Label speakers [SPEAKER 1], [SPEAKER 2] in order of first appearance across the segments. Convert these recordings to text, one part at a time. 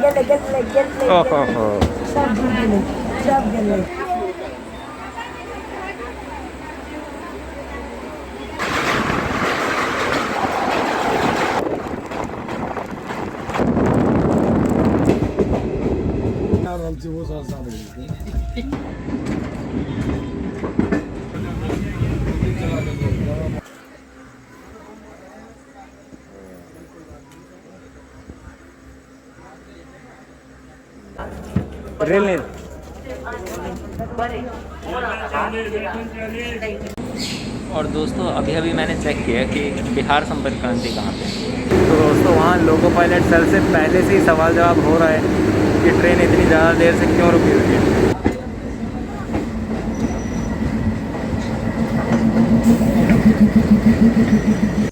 [SPEAKER 1] ओहो
[SPEAKER 2] सब गले।
[SPEAKER 1] रेल नहीं। और दोस्तों अभी अभी मैंने चेक किया कि बिहार संपर्क क्रांति कहाँ पे। तो दोस्तों वहाँ लोको पायलट सेल से पहले से ही सवाल जवाब हो रहा है कि ट्रेन इतनी ज़्यादा देर से क्यों रुकी हुई है।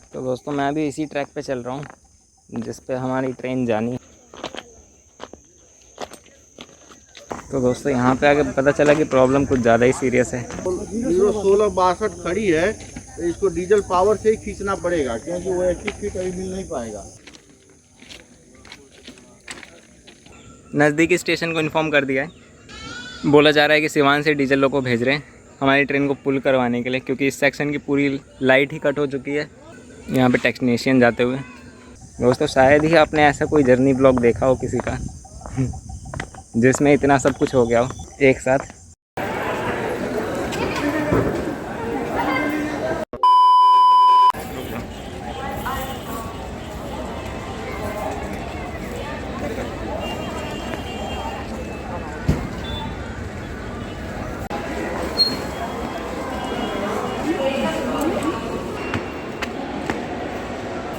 [SPEAKER 1] तो दोस्तों मैं भी इसी ट्रैक पे चल रहा हूँ जिस पे हमारी ट्रेन जानी। तो दोस्तों यहाँ पे आके पता चला कि प्रॉब्लम कुछ ज़्यादा ही सीरियस है।
[SPEAKER 3] 1662 खड़ी है तो इसको डीजल पावर से ही खींचना पड़ेगा क्योंकि वो 21 फीट अभी मिल नहीं पाएगा।
[SPEAKER 1] नज़दीकी स्टेशन को इन्फॉर्म कर दिया है। बोला जा रहा है कि सिवान से डीजल लोको भेज रहे हैं हमारी ट्रेन को पुल करवाने के लिए, क्योंकि इस सेक्शन की पूरी लाइट ही कट हो चुकी है। यहाँ पे टेक्नीशियन जाते हुए। दोस्तों शायद ही आपने ऐसा कोई जर्नी ब्लॉग देखा हो किसी का जिसमें इतना सब कुछ हो गया हो एक साथ।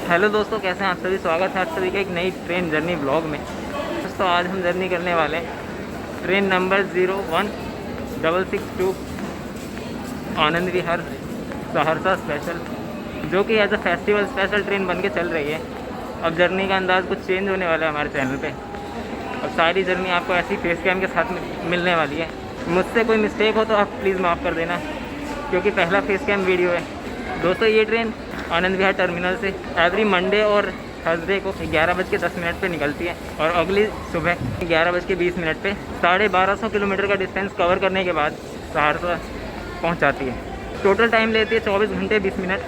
[SPEAKER 1] हेलो दोस्तों, कैसे हैं आप सभी। स्वागत है आप सभी का एक नई ट्रेन जर्नी ब्लॉग में। दोस्तों आज हम जर्नी करने वाले हैं train number 01662 Anand Vihar Saharsa special, जो कि as a festival special train बन के चल रही है। अब जर्नी का अंदाज़ कुछ चेंज होने वाला है हमारे चैनल पे। और सारी जर्नी आपको ऐसी फेस कैम के साथ मिलने वाली है। मुझसे कोई मिस्टेक हो तो आप प्लीज़ माफ़ कर देना, क्योंकि पहला फेस कैम वीडियो है। दोस्तों ये ट्रेन आनंद विहार टर्मिनल से एवरी मंडे और थर्सडे को 11:10 पे निकलती है और अगली सुबह 11:20 पे 1250 किलोमीटर का डिस्टेंस कवर करने के बाद सहरसा पहुंच जाती है। टोटल टाइम लेती है 24 घंटे 20 मिनट।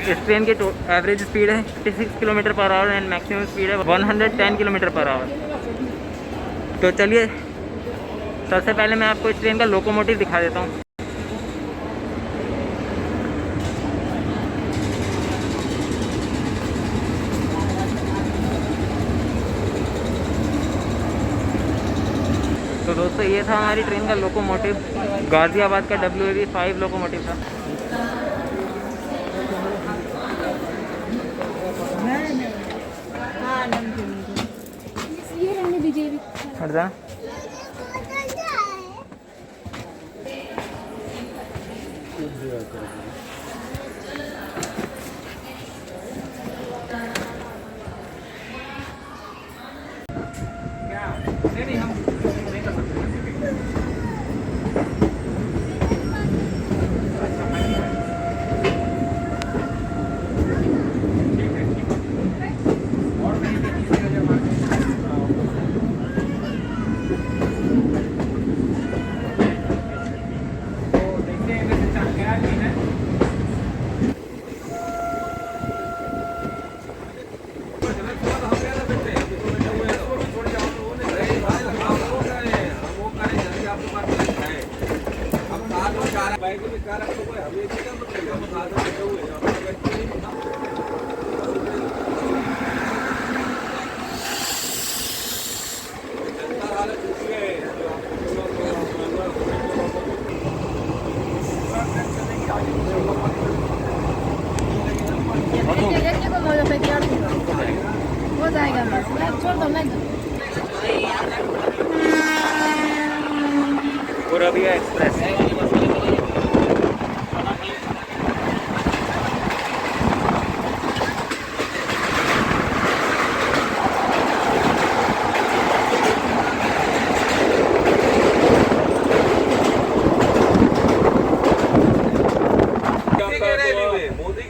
[SPEAKER 1] इस ट्रेन की एवरेज स्पीड है 56 kilometre per hour and maximum speed है 110 किलोमीटर पर आवर। तो चलिए सबसे पहले मैं आपको इस ट्रेन का लोकोमोटिव दिखा देता हूँ। तो दोस्तों ये था हमारी ट्रेन का लोकोमोटिव। गाज़ियाबाद का WAV-5 लोकोमोटिव था। हट जा। नहीं हम नहीं कर सकते। हो जाएगा बस, मैं छोड़ दो मैं पुरबिया एक्सप्रेस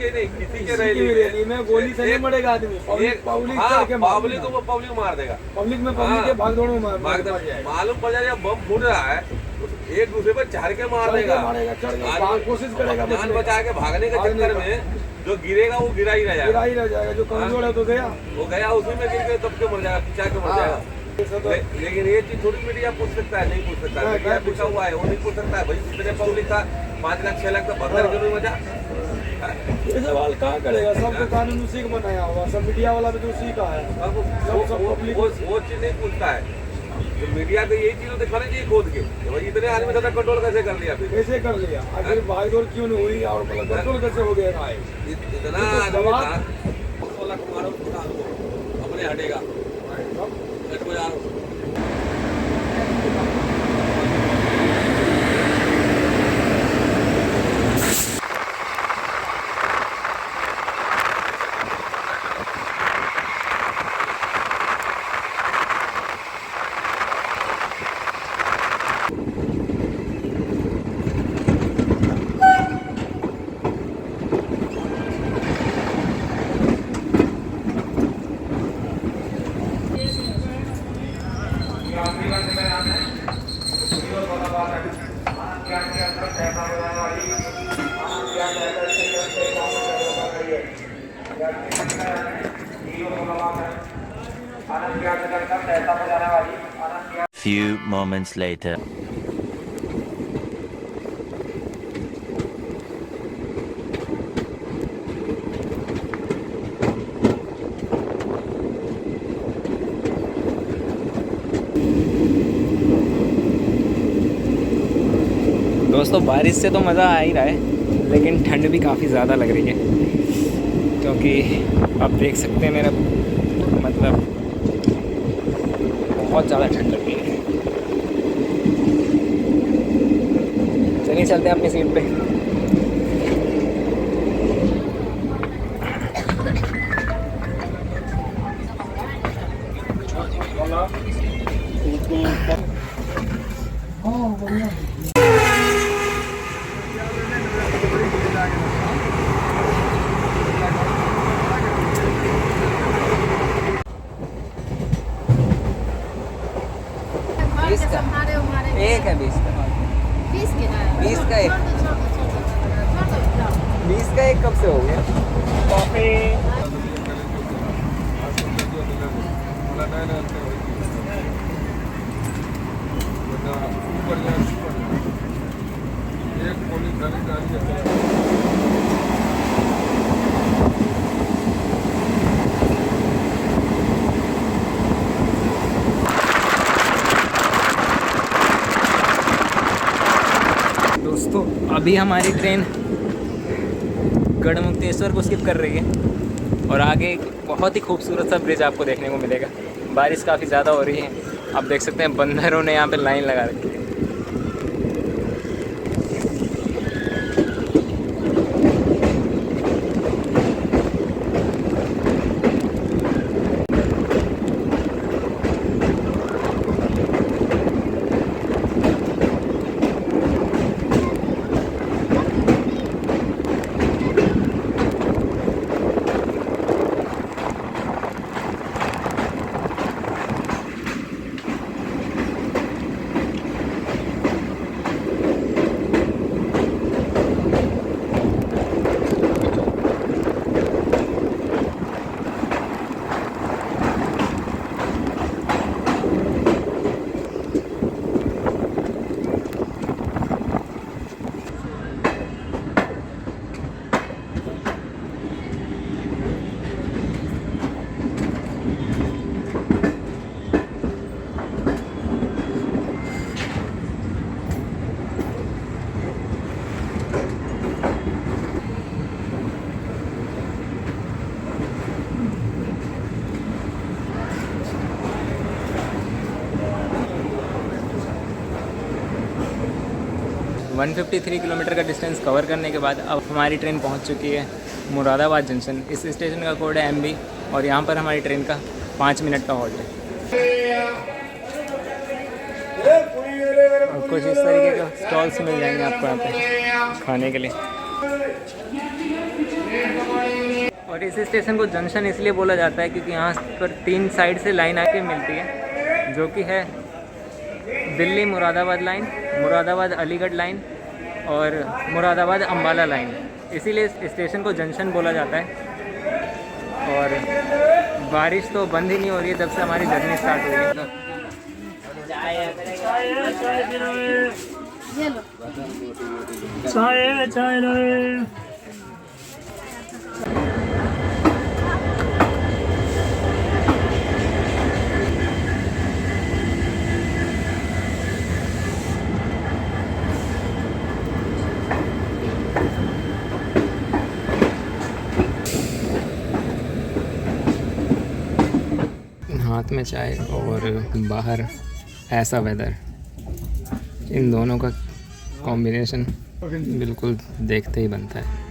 [SPEAKER 4] के नहीं, किसी के
[SPEAKER 5] किसी की भी रैली में गोली से नहीं मरेगा आदमी,
[SPEAKER 4] एक
[SPEAKER 5] पब्लिक
[SPEAKER 4] हाँ,
[SPEAKER 5] चढ़ के मार
[SPEAKER 4] पब्लिक
[SPEAKER 5] देगा।
[SPEAKER 4] को पब्लिक मार देगा।
[SPEAKER 5] पब्लिक में पब्लिक के भाग दौड़ में मार जाएगा।
[SPEAKER 4] मालूम पड़ जाए जब बम फूट रहा है तो एक दूसरे पर चढ़ के मार
[SPEAKER 5] चढ़ के
[SPEAKER 4] देगा,
[SPEAKER 5] मारेगा, चढ़ के
[SPEAKER 4] आदमी
[SPEAKER 5] कोशिश करेगा
[SPEAKER 4] जान
[SPEAKER 5] बचने
[SPEAKER 4] बचा के भागने के
[SPEAKER 5] भागने
[SPEAKER 4] चक्कर
[SPEAKER 5] का।
[SPEAKER 4] में जो गिरेगा वो गिरा ही रह
[SPEAKER 5] गिरा
[SPEAKER 4] जाएगा।
[SPEAKER 5] ही रह जाएगा, जो कमजोर है तो गया।
[SPEAKER 4] वो गया उसी में गिर के तब के मर जाएगा, पिछा के मर जाएगा। लेकिन ये चीज थोड़ी मीडिया पूछ सकता है, नहीं पूछ सकता है। मीडिया पूछा हुआ है, वो नहीं पूछ सकता है। भाई कितने पब्लिक था, 5 लाख 6 लाख तो भगदड़ क्यों नहीं मचा?
[SPEAKER 5] ये सवाल कहाँ करेगा? सबको कानून उसी को बनाया हुआ, सब मीडिया वाला भी तो उसी का है।
[SPEAKER 4] वो चीज नहीं पूछता है। तो मीडिया को यही चीज दिखाना चाहिए खोद के, भाई इतने आदमी ज्यादा कंट्रोल कैसे कर लिया? फिर
[SPEAKER 5] कैसे कर लिया? आखिर भागदौड़ क्यों नहीं हुई और मतलब कंट्रोल कैसे हो गया?
[SPEAKER 4] इतना आदमी था, 100 लाख मारो अपने हटेगा। को यार
[SPEAKER 6] Few moments later.
[SPEAKER 1] दोस्तों बारिश से तो मज़ा आ ही रहा है, लेकिन ठंड भी काफ़ी ज़्यादा लग रही है, क्योंकि आप देख सकते हैं मेरा मतलब बहुत ज़्यादा ठंड लग रही है। चलिए चलते हैं अपनी सीट पे।
[SPEAKER 2] हाँ बढ़िया।
[SPEAKER 1] एक है 20 का, 20 का एक, 20 का एक कब से हो गया? दोस्तों अभी हमारी ट्रेन गढ़मुक्तेश्वर को स्किप कर रही है और आगे एक बहुत ही खूबसूरत सा ब्रिज आपको देखने को मिलेगा। बारिश काफ़ी ज़्यादा हो रही है, आप देख सकते हैं बंदरों ने यहाँ पे लाइन लगा रखी है। वन 153 किलोमीटर का डिस्टेंस कवर करने के बाद अब हमारी ट्रेन पहुंच चुकी है मुरादाबाद जंक्शन। इस स्टेशन का कोड है MB और यहाँ पर हमारी ट्रेन का 5 मिनट का हॉल्ट है। और कुछ इस तरीके के स्टॉल्स मिल जाएंगे आपको यहाँ पे खाने के लिए। और इस स्टेशन को जंक्शन इसलिए बोला जाता है क्योंकि यहाँ पर 3 साइड से लाइन आके मिलती है, जो कि है दिल्ली मुरादाबाद लाइन, मुरादाबाद अलीगढ़ लाइन और मुरादाबाद अम्बाला लाइन। इसीलिए इस स्टेशन को जंक्शन बोला जाता है। और बारिश तो बंद ही नहीं हो रही है जब से हमारी जर्नी स्टार्ट हुई है। हाथ में चाय और बाहर ऐसा वेदर, इन दोनों का कॉम्बिनेशन बिल्कुल देखते ही बनता है।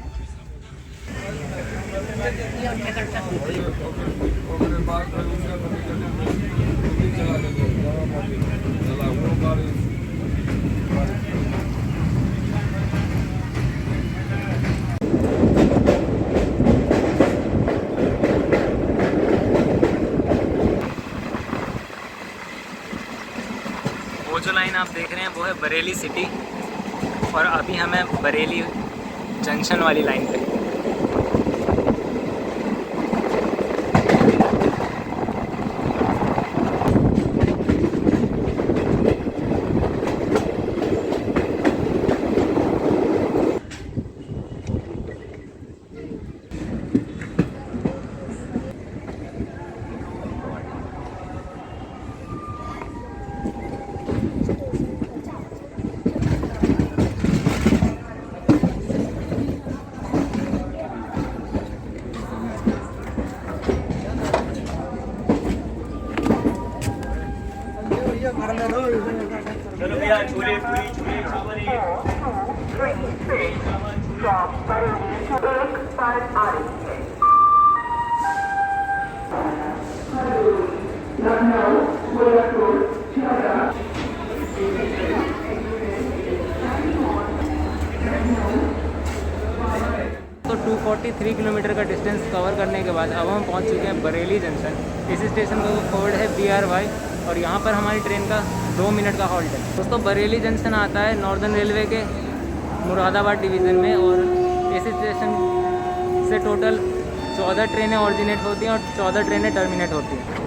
[SPEAKER 1] वो जो लाइन आप देख रहे हैं वो है बरेली सिटी, और अभी हमें बरेली जंक्शन वाली लाइन पे। तो 243 किलोमीटर का डिस्टेंस कवर करने के बाद अब हम पहुंच चुके हैं बरेली जंक्शन। इस स्टेशन का कोड है BRY और यहाँ पर हमारी ट्रेन का 2 मिनट का हॉल्ट है। दोस्तों बरेली जंक्शन आता है नॉर्दर्न रेलवे के मुरादाबाद डिवीज़न में, और इस स्टेशन से टोटल 14 ट्रेनें ऑरिजिनेट होती हैं और 14 ट्रेनें टर्मिनेट होती हैं।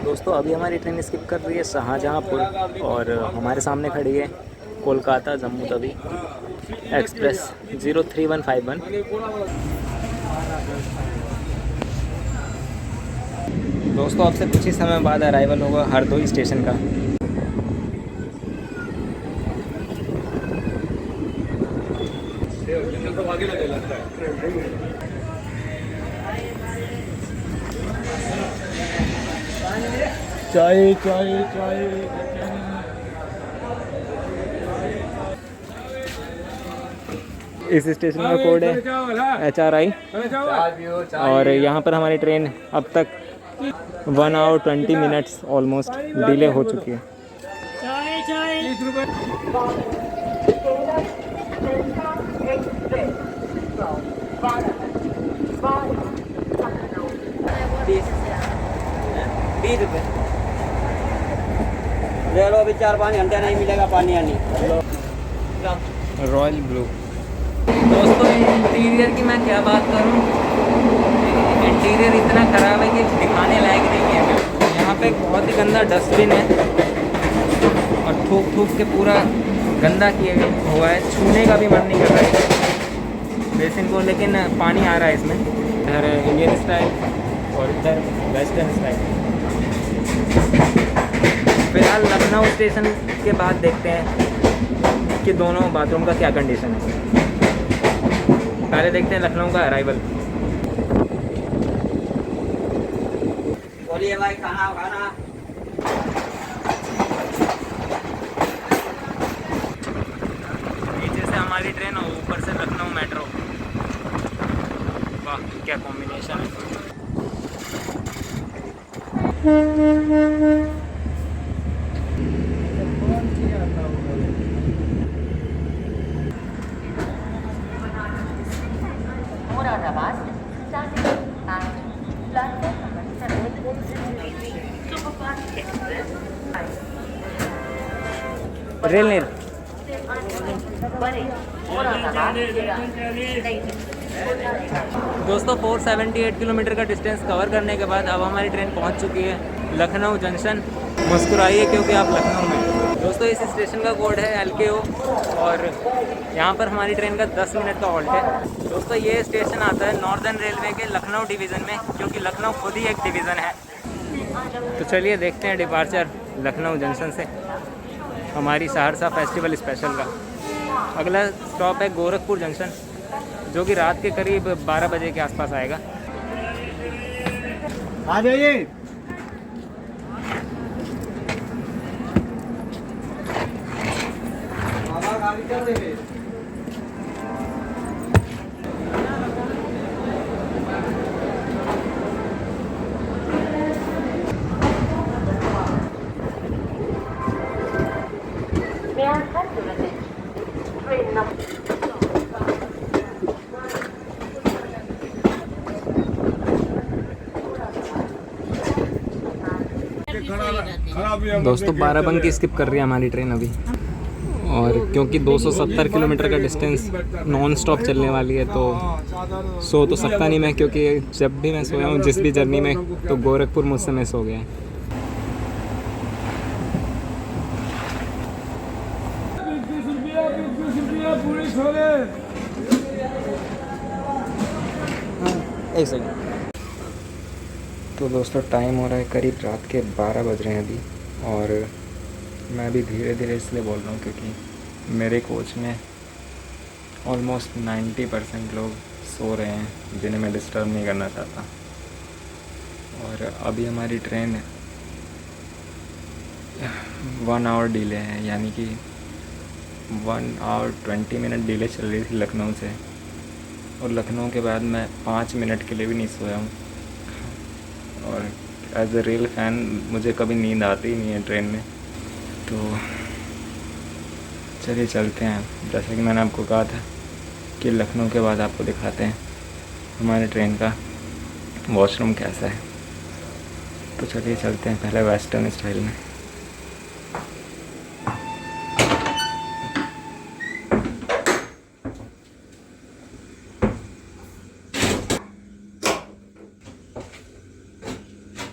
[SPEAKER 1] दोस्तों अभी हमारी ट्रेन स्किप कर रही है शाहजहाँपुर, और हमारे सामने खड़ी है कोलकाता जम्मू तवी एक्सप्रेस 03151। दोस्तों अब से कुछ ही समय बाद अराइवल होगा हरदोई स्टेशन का।
[SPEAKER 5] चाय चाय चाय।
[SPEAKER 1] इस स्टेशन का कोड है HRI और यहाँ पर हमारी ट्रेन अब तक 1 आवर 20 मिनट्स ऑलमोस्ट डिले हो चुकी है।
[SPEAKER 7] ₹20 ले लो, अभी 4-5 घंटे नहीं मिलेगा पानी आनी।
[SPEAKER 1] Royal blue. दोस्तों इंटीरियर की मैं क्या बात करूं, इंटीरियर इतना ख़राब है कि दिखाने लायक नहीं है। यहाँ पे बहुत ही गंदा डस्टबिन है और थूक थूक के पूरा गंदा किया हुआ है, छूने का भी मन नहीं कर रहा है बेसिन को, लेकिन पानी आ रहा है इसमें। इधर इंडियन स्टाइल और इधर वेस्टर्न स्टाइल। फिलहाल लखनऊ स्टेशन के बाद देखते हैं कि दोनों बाथरूम का क्या कंडीशन है। पहले देखते हैं लखनऊ का अराइवल।
[SPEAKER 7] बोलिए भाई, खाना खाना।
[SPEAKER 1] नीचे से हमारी ट्रेन और ऊपर से लखनऊ मेट्रो। वाह क्या कॉम्बिनेशन है। रेल नील दोस्तों 478 किलोमीटर का डिस्टेंस कवर करने के बाद अब हमारी ट्रेन पहुंच चुकी है लखनऊ जंक्शन। मुस्कुराइए क्योंकि आप लखनऊ में हैं। दोस्तों इस स्टेशन का कोड है LKO और यहाँ पर हमारी ट्रेन का 10 मिनट का हॉल्ट है। दोस्तों ये स्टेशन आता है नॉर्दर्न रेलवे के लखनऊ डिवीज़न में, क्योंकि लखनऊ खुद ही एक डिवीज़न है। तो चलिए देखते हैं डिपार्चर लखनऊ जंक्शन से हमारी सहरसा फेस्टिवल स्पेशल का। अगला स्टॉप है गोरखपुर जंक्शन, जो कि रात के करीब 12 बजे के आसपास आएगा।
[SPEAKER 3] आ जाइए।
[SPEAKER 1] दोस्तों बाराबंकी स्किप कर रही है हमारी ट्रेन अभी, और क्योंकि 270 किलोमीटर का डिस्टेंस नॉन स्टॉप चलने वाली है तो सो तो सकता नहीं मैं, क्योंकि जब भी मैं सोया हूँ जिस भी जर्नी में तो गोरखपुर मुझसे मिस हो गया है। एक सेकंड। तो दोस्तों टाइम हो रहा है करीब रात के 12 बज रहे हैं अभी, और मैं भी धीरे धीरे इसलिए बोल रहा हूँ क्योंकि मेरे कोच में ऑलमोस्ट 90% लोग सो रहे हैं जिन्हें मैं डिस्टर्ब नहीं करना चाहता। और अभी हमारी ट्रेन 1 आवर डिले है, यानी कि 1 आवर 20 मिनट डिले चल रही थी लखनऊ से, और लखनऊ के बाद मैं 5 मिनट के लिए भी नहीं सोया हूँ। और एज ए रेल फ़ैन मुझे कभी नींद आती ही नहीं है ट्रेन में। तो चलिए चलते हैं। जैसे कि मैंने आपको कहा था कि लखनऊ के बाद आपको दिखाते हैं हमारे ट्रेन का वॉशरूम कैसा है। तो चलिए चलते हैं पहले वेस्टर्न स्टाइल में।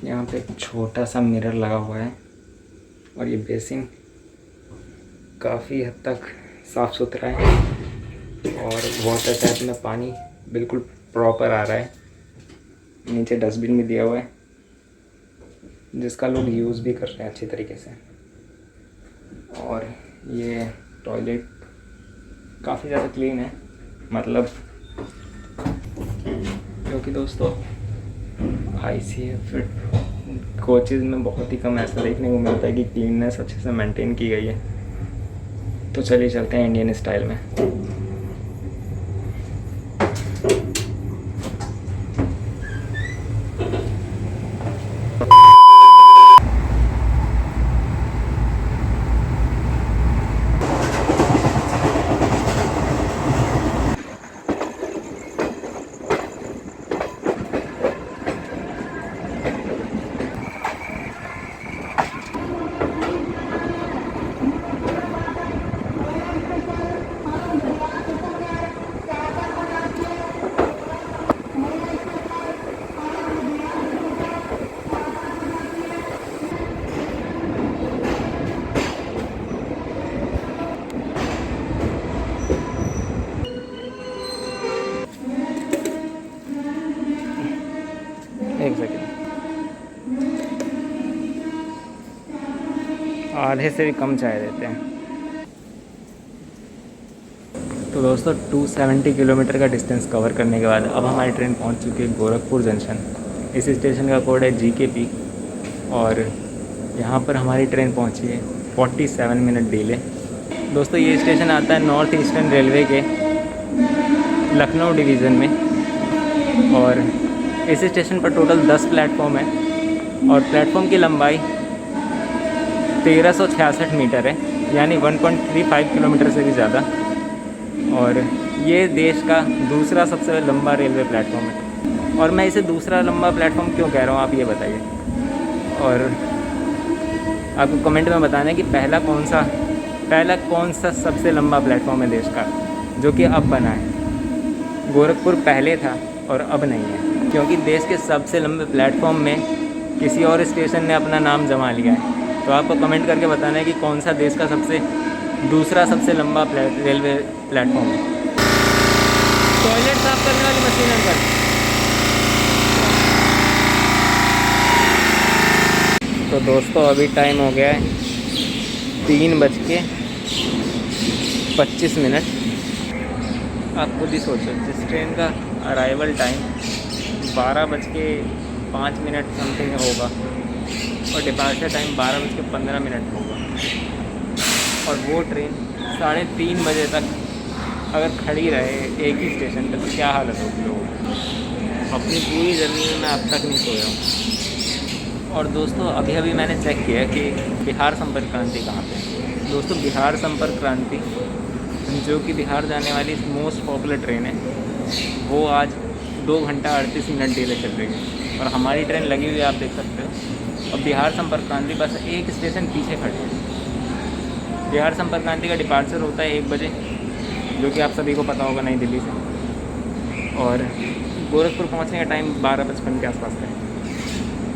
[SPEAKER 1] यहाँ पे एक छोटा सा मिरर लगा हुआ है और ये बेसिन काफ़ी हद तक साफ़ सुथरा है और वाटर टैप में पानी बिल्कुल प्रॉपर आ रहा है। नीचे डस्टबिन भी दिया हुआ है जिसका लोग यूज़ भी कर रहे हैं अच्छी तरीके से। और ये टॉयलेट काफ़ी ज़्यादा क्लीन है, मतलब क्योंकि दोस्तों ICF कोचेज़ में बहुत ही कम ऐसा देखने को मिलता है कि क्लीननेस अच्छे से मेंटेन की गई है। तो चलिए चलते हैं इंडियन स्टाइल में। एक सेकेंड, आधे से भी कम चाय देते हैं। तो दोस्तों 270 किलोमीटर का डिस्टेंस कवर करने के बाद अब हमारी ट्रेन पहुंच चुकी है गोरखपुर जंक्शन। इस स्टेशन का कोड है GKP और यहाँ पर हमारी ट्रेन पहुंची है 47 मिनट डिले। दोस्तों ये स्टेशन आता है नॉर्थ ईस्टर्न रेलवे के लखनऊ डिवीज़न में और इस स्टेशन पर टोटल 10 प्लेटफॉर्म है और प्लेटफॉर्म की लंबाई 1366 मीटर है, यानी 1.35 किलोमीटर से भी ज़्यादा। और ये देश का दूसरा सबसे लंबा रेलवे प्लेटफॉर्म है। और मैं इसे दूसरा लंबा प्लेटफॉर्म क्यों कह रहा हूँ, आप ये बताइए। और आपको कमेंट में बताना है कि पहला कौन सा सबसे लंबा प्लेटफॉर्म है देश का, जो कि अब बना है। गोरखपुर पहले था और अब नहीं है, क्योंकि देश के सबसे लंबे प्लेटफॉर्म में किसी और स्टेशन ने अपना नाम जमा लिया है। तो आपको कमेंट करके बताना है कि कौन सा देश का दूसरा सबसे लंबा रेलवे प्लेटफॉर्म है। टॉयलेट साफ करने वाली मशीन अंकल। तो दोस्तों अभी टाइम हो गया है 3:25। आप खुद ही सोचो, जिस ट्रेन का अराइवल टाइम 12:05 समथिंग होगा और डिपार्चर टाइम 12:15 होगा, और वो ट्रेन 3:30 बजे तक अगर खड़ी रहे एक ही स्टेशन पर, तो क्या हालत होगी लोगों की। अपनी पूरी जर्नी में मैं अब तक नहीं सोया हूँ। और दोस्तों अभी मैंने चेक किया कि बिहार संपर्क क्रांति कहाँ पे है। दोस्तों बिहार संपर्क क्रांति, जो कि बिहार जाने वाली मोस्ट पॉपुलर ट्रेन है, वो आज 2 घंटा 38 मिनट डिले चल रही है और हमारी ट्रेन लगी हुई है, आप देख सकते हो। और बिहार संपर्क क्रांति बस एक स्टेशन पीछे खड़ी है। बिहार संपर्क क्रांति का डिपार्चर होता है 1 बजे, जो कि आप सभी को पता होगा नई दिल्ली से, और गोरखपुर पहुंचने का टाइम 12:55 के आसपास का है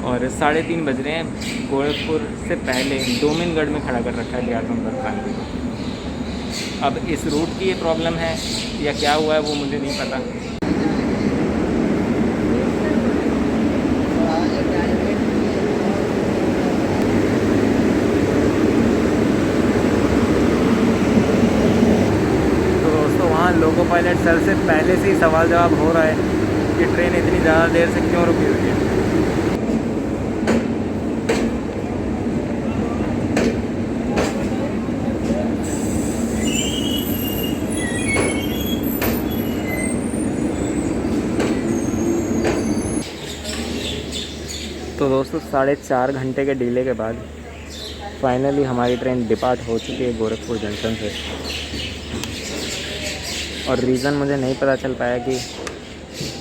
[SPEAKER 1] और 3:30 बज रहे हैं। गोरखपुर से पहले डोमिनगढ़ में खड़ा कर रखा है बिहार संपर्क क्रांति को। अब इस रूट की ये प्रॉब्लम है या क्या हुआ है वो मुझे नहीं पता। लोको पायलट सर से पहले से ही सवाल जवाब हो रहा है कि ट्रेन इतनी ज़्यादा देर से क्यों रुकी हुई है। तो दोस्तों 4.5 घंटे के डिले के बाद फाइनली हमारी ट्रेन डिपार्ट हो चुकी है गोरखपुर जंक्शन से। और रीज़न मुझे नहीं पता चल पाया कि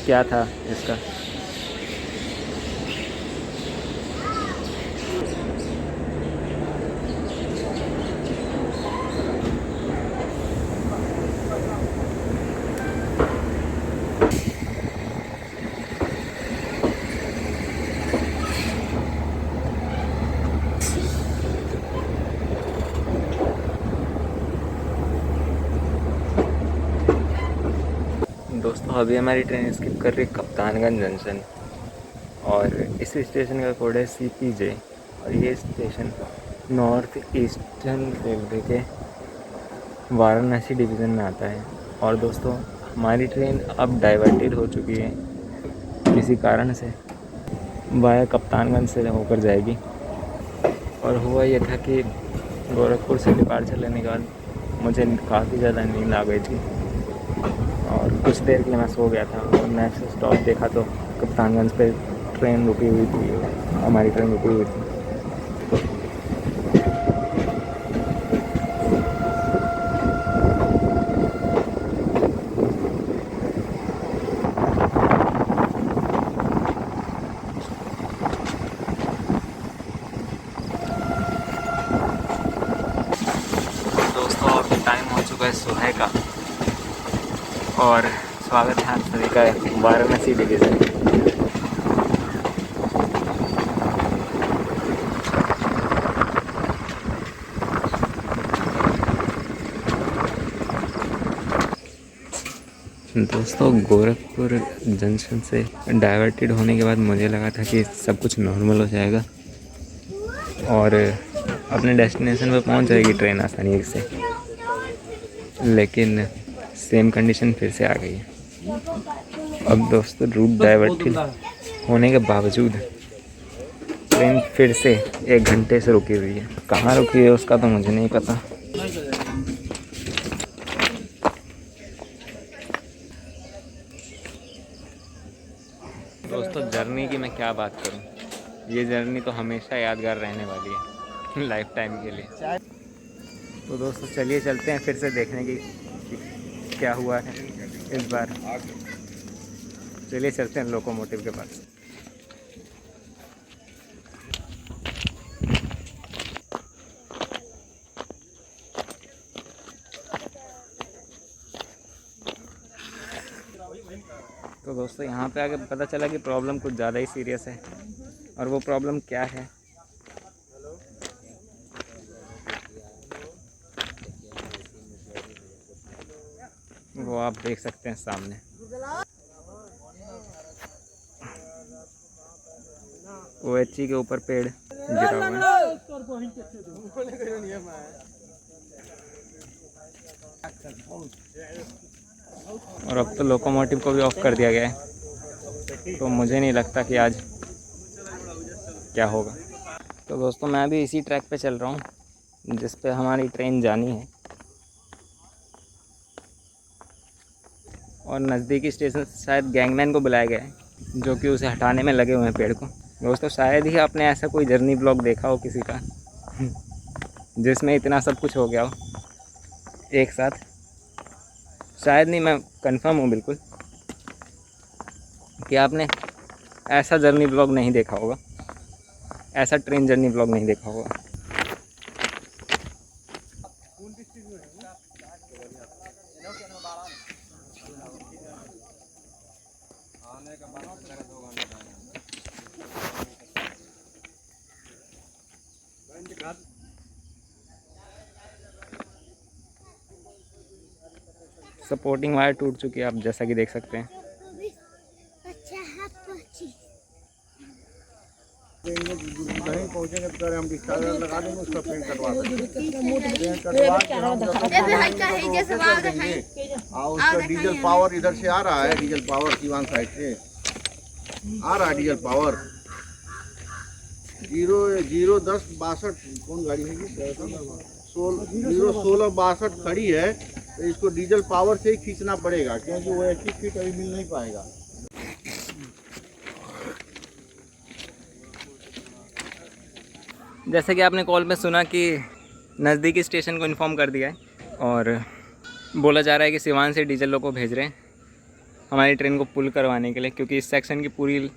[SPEAKER 1] क्या था इसका। दोस्तों अभी हमारी ट्रेन स्किप कर रही है कप्तानगंज जंक्शन और इस स्टेशन का कोड है CPJ और ये स्टेशन नॉर्थ ईस्टर्न रेलवे के वाराणसी डिवीज़न में आता है। और दोस्तों हमारी ट्रेन अब डाइवर्टेड हो चुकी है किसी कारण से, वाया कप्तानगंज से होकर जाएगी। और हुआ ये था कि गोरखपुर से डिपार्चर लेने के बाद मुझे काफ़ी ज़्यादा नींद आ गई थी और कुछ देर के लिए मैं सो गया था और नेक्स्ट स्टॉप देखा तो कप्तानगंज पे ट्रेन रुकी हुई थी, हमारी ट्रेन रुकी हुई थी। दोस्तों अभी टाइम हो चुका है सुबह का और स्वागत है आप सभी का वाराणसी डिवीज़न। दोस्तों गोरखपुर जंक्शन से डाइवर्टेड होने के बाद मुझे लगा था कि सब कुछ नॉर्मल हो जाएगा और अपने डेस्टिनेशन पर पहुंच जाएगी ट्रेन आसानी से, लेकिन सेम कंडीशन फिर से आ गई है। अब दोस्तों रूट डाइवर्टेड होने के बावजूद ट्रेन फिर से 1 घंटे से रुकी हुई है। कहाँ रुकी है उसका तो मुझे नहीं पता। दोस्तों जर्नी की मैं क्या बात करूं, ये जर्नी तो हमेशा यादगार रहने वाली है, लाइफ टाइम के लिए। तो दोस्तों चलिए चलते हैं फिर से देखने की कि क्या हुआ है इस बार। चलिए चलते हैं लोकोमोटिव के पास। तो दोस्तों यहाँ पे आके पता चला कि प्रॉब्लम कुछ ज़्यादा ही सीरियस है, और वो प्रॉब्लम क्या है वो आप देख सकते हैं सामने। OHC के ऊपर पेड़ गिरा हुआ है। और अब तो लोकोमोटिव को भी ऑफ कर दिया गया है, तो मुझे नहीं लगता कि आज क्या होगा। तो दोस्तों मैं भी इसी ट्रैक पे चल रहा हूँ जिस पे हमारी ट्रेन जानी है, और नज़दीकी स्टेशन से शायद गैंगमैन को बुलाया गया है जो कि उसे हटाने में लगे हुए हैं पेड़ को। दोस्तों शायद ही आपने ऐसा कोई जर्नी ब्लॉग देखा हो किसी का जिसमें इतना सब कुछ हो गया हो एक साथ। शायद नहीं, मैं कंफर्म हूँ बिल्कुल कि आपने ऐसा जर्नी ब्लॉग नहीं देखा होगा, ऐसा ट्रेन जर्नी ब्लॉग नहीं देखा होगा। सपोर्टिंग वायर टूट चुकी है, आप जैसा कि देख सकते हैं।
[SPEAKER 3] नहीं पहुंचेंगे तो हम डिस्चार्ज लगा देंगे, उसका पेंट करवा देंगे। और उसका डीजल पावर इधर से आ रहा है, डीजल पावर सीवान साइड से आ रहा है डीजल पावर। 01062 कौन गाड़ी है? 01662 खड़ी है, तो इसको डीजल पावर से ही खींचना पड़ेगा क्योंकि वो 80 फीट अभी मिल नहीं पाएगा।
[SPEAKER 1] जैसे कि आपने कॉल पे सुना कि नज़दीकी स्टेशन को इन्फॉर्म कर दिया है, और बोला जा रहा है कि सिवान से डीजल लोग को भेज रहे हैं हमारी ट्रेन को पुल करवाने के लिए, क्योंकि इस सेक्शन की पूरी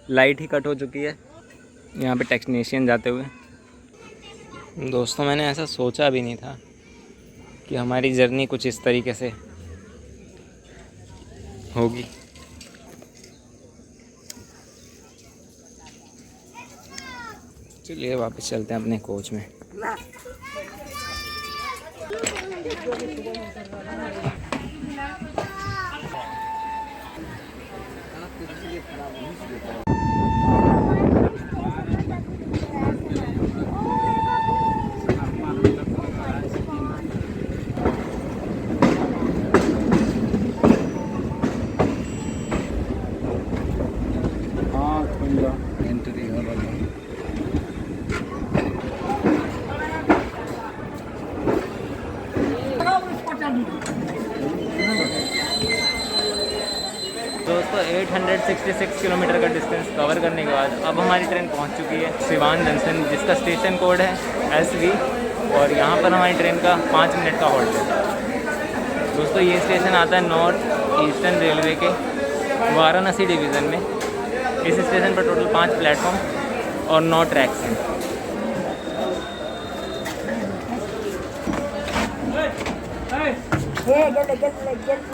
[SPEAKER 1] लाइट ही कट हो चुकी है यहाँ पे टेक्नीशियन जाते हुए। दोस्तों मैंने ऐसा सोचा भी नहीं था कि हमारी जर्नी कुछ इस तरीके से होगी। चलिए वापस चलते हैं अपने कोच में। दोस्तों 866 किलोमीटर का डिस्टेंस कवर करने के बाद अब हमारी ट्रेन पहुंच चुकी है सिवान जंक्शन, जिसका स्टेशन कोड है SV, और यहाँ पर हमारी ट्रेन का 5 मिनट का हॉल्ट है। दोस्तों ये स्टेशन आता है नॉर्थ ईस्टर्न रेलवे के वाराणसी डिवीज़न में। इस स्टेशन पर टोटल 5 प्लेटफॉर्म और 9 ट्रैक्स हैं।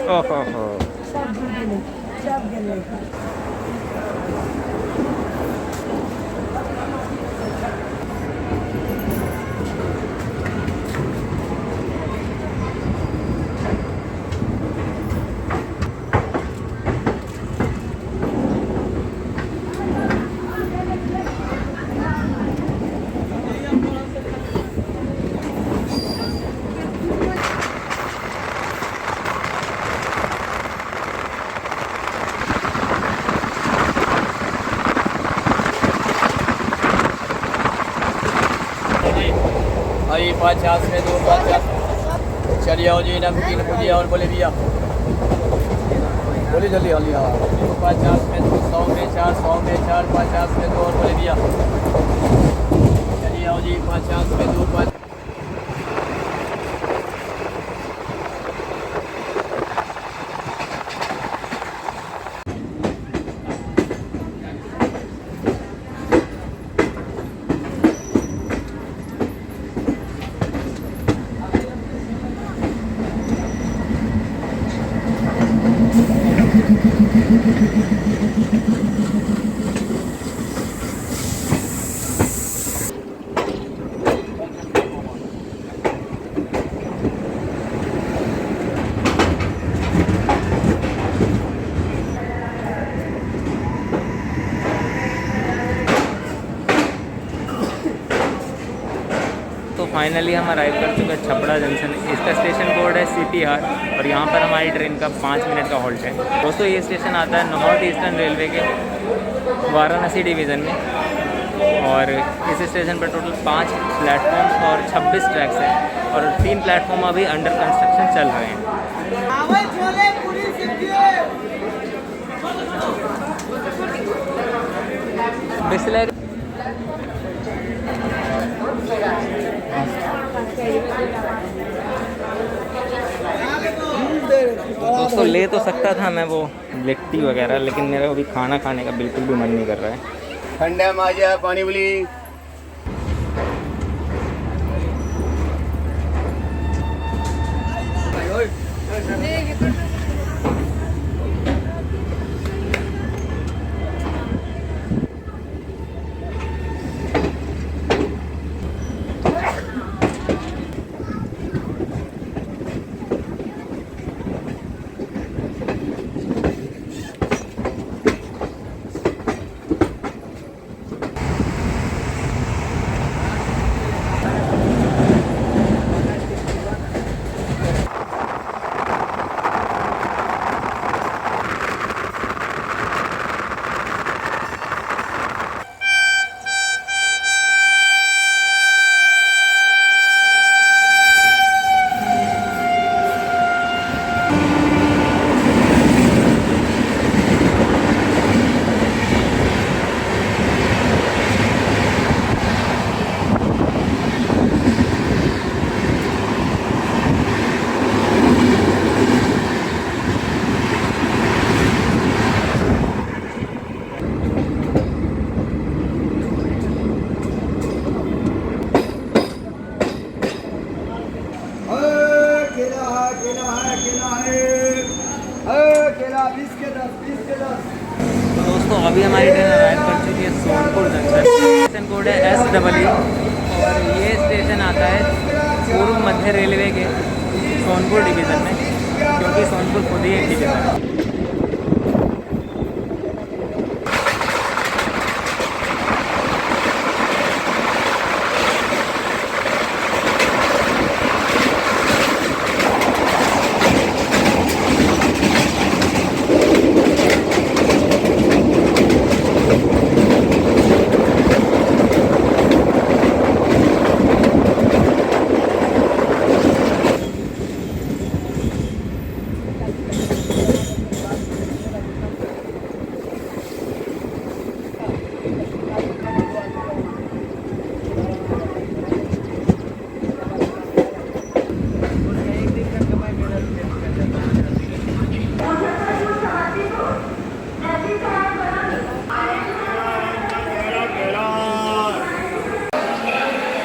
[SPEAKER 1] ओहो
[SPEAKER 2] सब गले
[SPEAKER 7] भाई 50 में 2 50 चलिए आओ जी नमकीन भुजिया और बोले भैया बोले जल्दी जल्दी 50 में 2 100 में 4 100 में 4 50 में 2 और बोले भैया चलिए आओ जी 50 में 2 5
[SPEAKER 1] तो फाइनली हम अराइव कर चुके हैं छपड़ा जंक्शन। इसका स्टेशन कोड है CPR और यहाँ पर हमारी ट्रेन का 5 मिनट का हॉल्ट है। दोस्तों ये स्टेशन आता है नॉर्थ ईस्टर्न रेलवे के वाराणसी डिवीज़न में और इस स्टेशन पर टोटल 5 प्लेटफॉर्म और 26 ट्रैक्स हैं और 3 प्लेटफॉर्म अभी अंडर कंस्ट्रक्शन चल रहे हैं। बिस्लरी दोस्तों ले तो सकता था मैं वो लिट्टी वगैरह, लेकिन मेरा अभी खाना खाने का बिल्कुल भी मन नहीं कर रहा है।
[SPEAKER 7] ठंडा माजा पानी बोली
[SPEAKER 1] दोस्तों अभी हमारी ट्रेन अराइव कर चुकी है सोनपुर जंक्शन। स्टेशन कोड है SEE और ये स्टेशन आता है पूर्व मध्य रेलवे के सोनपुर डिवीज़न में, क्योंकि सोनपुर खुद ही एक डिवीज़न है।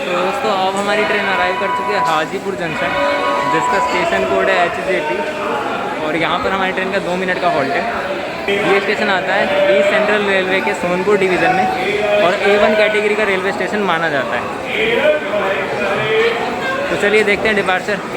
[SPEAKER 1] दोस्तों अब हमारी ट्रेन अराइव कर चुकी है हाजीपुर जंक्शन, जिसका स्टेशन कोड है HJT और यहाँ पर हमारी ट्रेन का 2 मिनट का हॉल्ट है। ये स्टेशन आता है ईस्ट सेंट्रल रेलवे के सोनपुर डिवीज़न में और A1 कैटेगरी का रेलवे स्टेशन माना जाता है। तो चलिए देखते हैं डिपार्चर।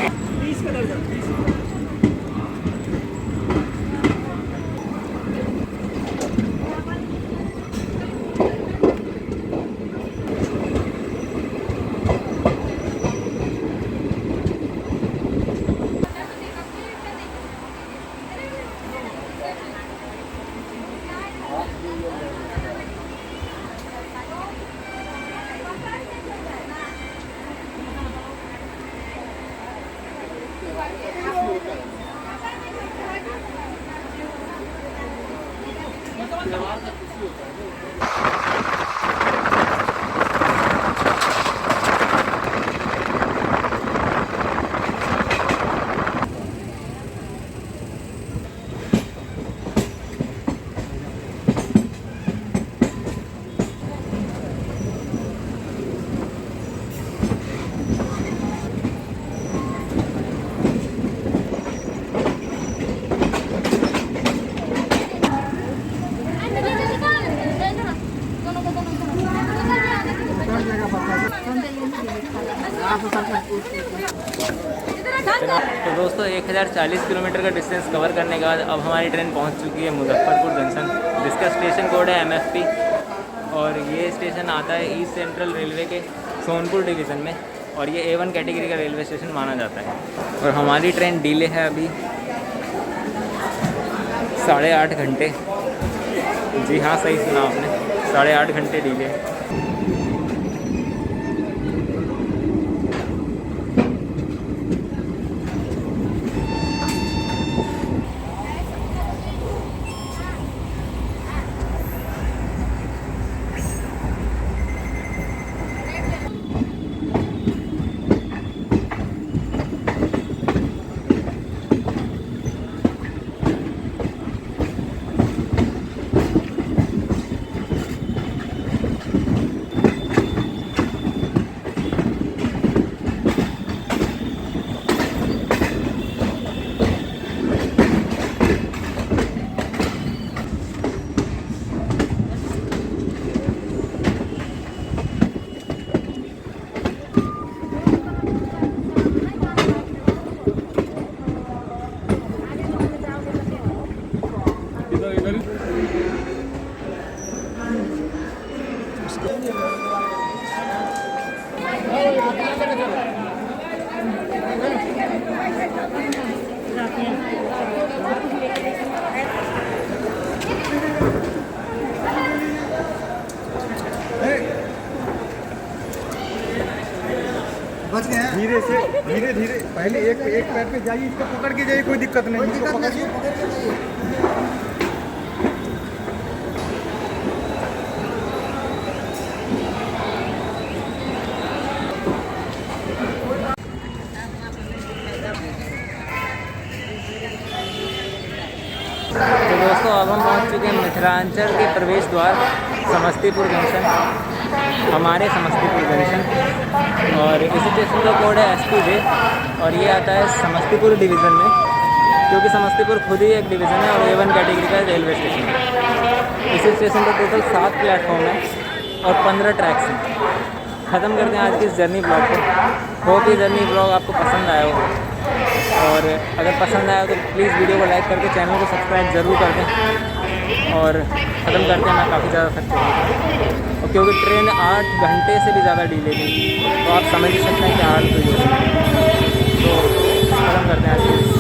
[SPEAKER 1] तो दोस्तों 1040 किलोमीटर का डिस्टेंस कवर करने के बाद अब हमारी ट्रेन पहुंच चुकी है मुजफ्फरपुर जंक्शन, जिसका स्टेशन कोड है MFP। और ये स्टेशन आता है ईस्ट सेंट्रल रेलवे के सोनपुर डिवीज़न में, और ये A1 कैटेगरी का रेलवे स्टेशन माना जाता है। और हमारी ट्रेन डिले है अभी 8.5 घंटे। जी हाँ, सही सुना आपने, 8.5 घंटे डिले।
[SPEAKER 5] धीरे से धीरे धीरे पहले एक पैर पे जाइए, इसको पकड़ के जाइए, कोई दिक्कत नहीं, इसको पकड़िए।
[SPEAKER 1] तो दोस्तों अब हम पहुंच चुके हैं मिथिलांचल के प्रवेश द्वार समस्तीपुर जंक्शन, हमारे समस्तीपुर जंक्शन। और इस स्टेशन का कोड है SPJ, और ये आता है समस्तीपुर डिवीज़न में, क्योंकि समस्तीपुर खुद ही एक डिवीज़न है और A1 कैटेगरी का रेलवे स्टेशन है। इस स्टेशन पर टोटल 7 प्लेटफॉर्म है और 15 ट्रैक्स हैं। ख़त्म करते हैं आज की इस जर्नी ब्लॉग को। होप ये जर्नी ब्लॉग आपको पसंद आया हो, और अगर पसंद आया तो प्लीज़ वीडियो को लाइक करके चैनल को सब्सक्राइब ज़रूर कर दें। और ख़त्म करते हैं, मैं काफ़ी ज़्यादा थक चुका हूँ, और क्योंकि ट्रेन 8 घंटे से भी ज़्यादा डिले थी, तो आप समझ ही सकते हैं कि हाल तो ये है। तो ख़त्म करते हैं आज की